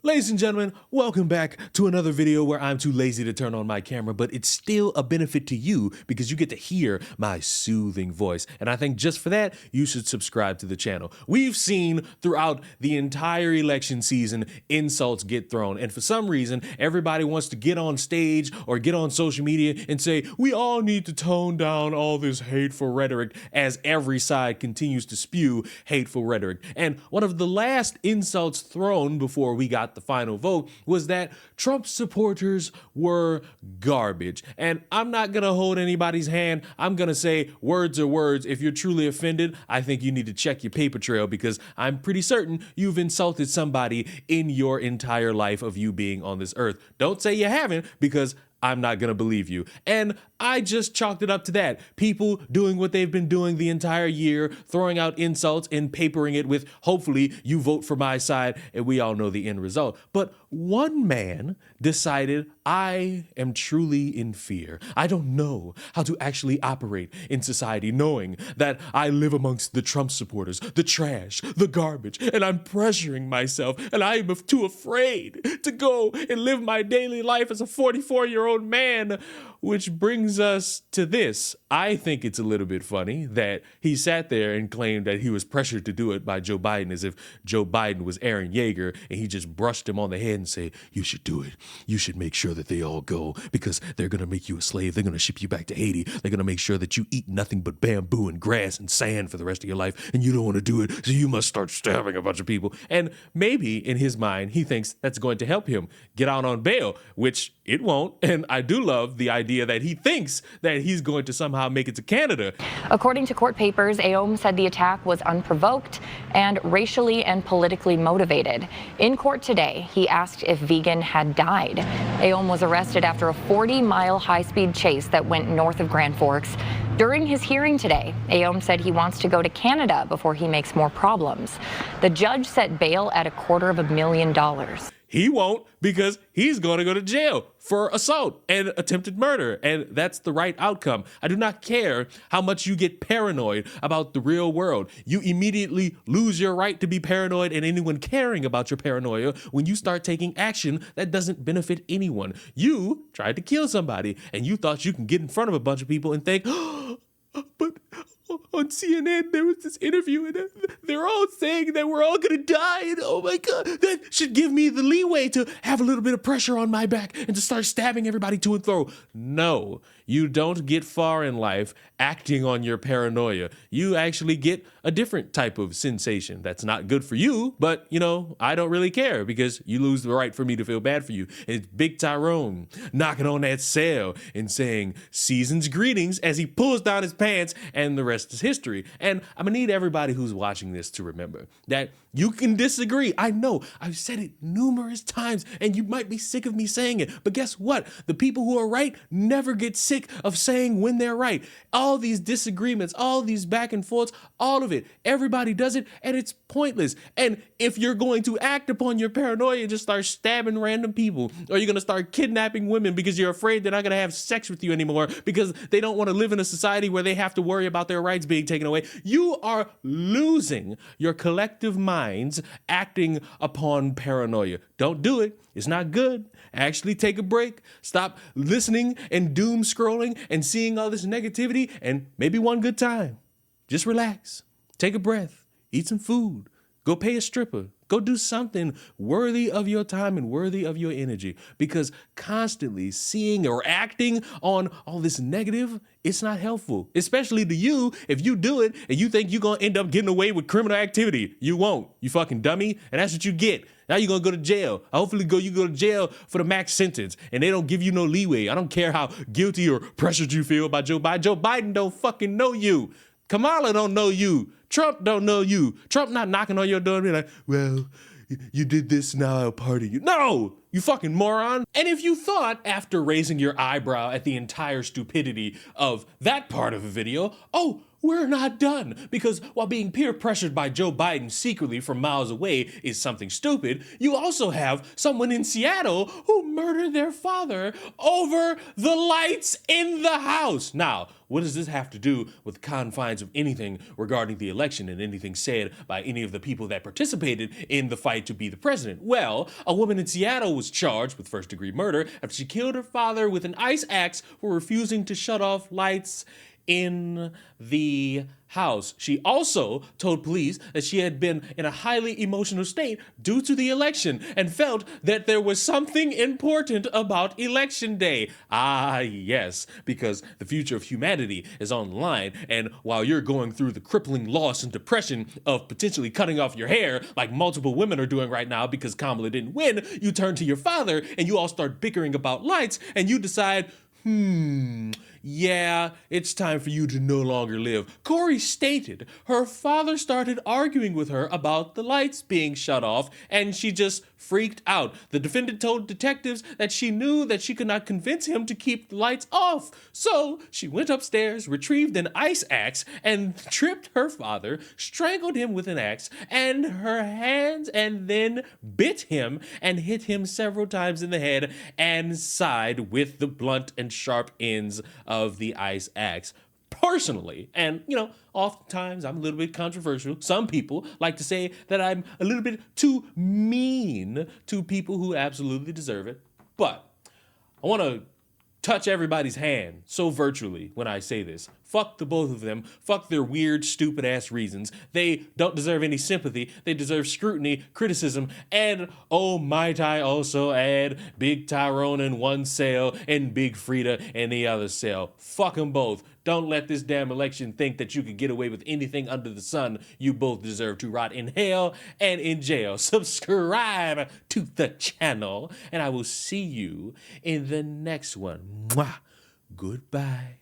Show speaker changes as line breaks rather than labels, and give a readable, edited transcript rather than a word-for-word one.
Ladies and gentlemen, welcome back to another video where I'm too lazy to turn on my camera, but it's still a benefit to you because you get to hear my soothing voice. And I think just for that, you should subscribe to the channel. We've seen throughout the entire election season, insults get thrown. And for some reason, everybody wants to get on stage or get on social media and say, we all need to tone down all this hateful rhetoric as every side continues to spew hateful rhetoric. And one of the last insults thrown before we got the final vote was that Trump supporters were garbage. And I'm not gonna hold anybody's hand. I'm gonna say words are words. If you're truly offended, I think you need to check your paper trail because I'm pretty certain you've insulted somebody in your entire life of you being on this earth. Don't say you haven't because I'm not gonna believe you. And I just chalked it up to that. People doing what they've been doing the entire year, throwing out insults and papering it with, hopefully you vote for my side, and we all know the end result. But one man decided, I am truly in fear. I don't know how to actually operate in society knowing that I live amongst the Trump supporters, the trash, the garbage, and I'm pressuring myself, and I am too afraid to go and live my daily life as a 44-year-old man. Which brings us to this. I think it's a little bit funny that he sat there and claimed that he was pressured to do it by Joe Biden as if Joe Biden was Aaron Yeager and he just brushed him on the head and say, you should do it. You should make sure that they all go because they're going to make you a slave. They're going to ship you back to Haiti. They're going to make sure that you eat nothing but bamboo and grass and sand for the rest of your life. And you don't want to do it. So you must start stabbing a bunch of people. And maybe in his mind, he thinks that's going to help him get out on bail, which it won't. And I do love the idea that he thinks that he's going to somehow make it to Canada.
According to court papers, Aoum said the attack was unprovoked and racially and politically motivated. In court today, he asked if Vegan had died. Aoum was arrested after a 40-mile high-speed chase that went north of Grand Forks. During his hearing today, Aoum said he wants to go to Canada before he makes more problems. The judge set bail at $250,000.
He won't because he's going to go to jail for assault and attempted murder. And that's the right outcome. I do not care how much you get paranoid about the real world. You immediately lose your right to be paranoid and anyone caring about your paranoia when you start taking action that doesn't benefit anyone. You tried to kill somebody and you thought you can get in front of a bunch of people and think, oh, but on CNN, there was this interview and they're all saying that we're all gonna die. And oh my God, that should give me the leeway to have a little bit of pressure on my back and to start stabbing everybody to and fro. No, you don't get far in life acting on your paranoia. You actually get a different type of sensation that's not good for you, but you know, I don't really care because you lose the right for me to feel bad for you. And it's Big Tyrone knocking on that cell and saying season's greetings as he pulls down his pants and the rest is history. And I'm gonna need everybody who's watching this to remember that you can disagree. I know I've said it numerous times and you might be sick of me saying it, but guess what? The people who are right never get sick of saying when they're right. All these disagreements, all these back and forths, all of it, everybody does it and it's pointless. And if you're going to act upon your paranoia and just start stabbing random people, or you're gonna start kidnapping women because you're afraid they're not gonna have sex with you anymore because they don't want to live in a society where they have to worry about their rights being taken away, you are losing your collective minds acting upon paranoia. Don't do it. It's not good. Actually take a break. Stop listening and doom scrolling and seeing all this negativity and maybe one good time. Just relax. Take a breath. Eat some food. Go pay a stripper. Go do something worthy of your time and worthy of your energy, because constantly seeing or acting on all this negative, it's not helpful, especially to you. If you do it and you think you're going to end up getting away with criminal activity, you won't, you fucking dummy. And that's what you get. Now you're going to go to jail. Hopefully you go to jail for the max sentence and they don't give you no leeway. I don't care how guilty or pressured you feel about Joe Biden. Joe Biden don't fucking know you. Kamala don't know you. Trump don't know you. Trump not knocking on your door and be like, well, you did this, now I'll pardon you. No, you fucking moron. And if you thought after raising your eyebrow at the entire stupidity of that part of a video, oh, we're not done, because while being peer pressured by Joe Biden secretly from miles away is something stupid, you also have someone in Seattle who murdered their father over the lights in the house. Now, what does this have to do with the confines of anything regarding the election and anything said by any of the people that participated in the fight to be the president? Well, a woman in Seattle was charged with first-degree murder after she killed her father with an ice axe for refusing to shut off lights in the house. She also told police that she had been in a highly emotional state due to the election and felt that there was something important about election day. Ah, yes, because the future of humanity is on the line, and while you're going through the crippling loss and depression of potentially cutting off your hair like multiple women are doing right now because Kamala didn't win, you turn to your father and you all start bickering about lights and you decide, yeah, it's time for you to no longer live. Corey stated her father started arguing with her about the lights being shut off, and she just freaked out. The defendant told detectives that she knew that she could not convince him to keep the lights off. So she went upstairs, retrieved an ice axe, and tripped her father, strangled him with an axe, and her hands, and then bit him and hit him several times in the head and side with the blunt and sharp ends of the ice axe. Personally, and oftentimes I'm a little bit controversial. Some people like to say that I'm a little bit too mean to people who absolutely deserve it. But I want to touch everybody's hand so virtually when I say this. Fuck the both of them. Fuck their weird, stupid ass reasons. They don't deserve any sympathy. They deserve scrutiny, criticism, and oh, might I also add Big Tyrone in one cell and Big Frida in the other cell. Fuck them both. Don't let this damn election think that you can get away with anything under the sun. You both deserve to rot in hell and in jail. Subscribe to the channel, and I will see you in the next one. Mwah. Goodbye.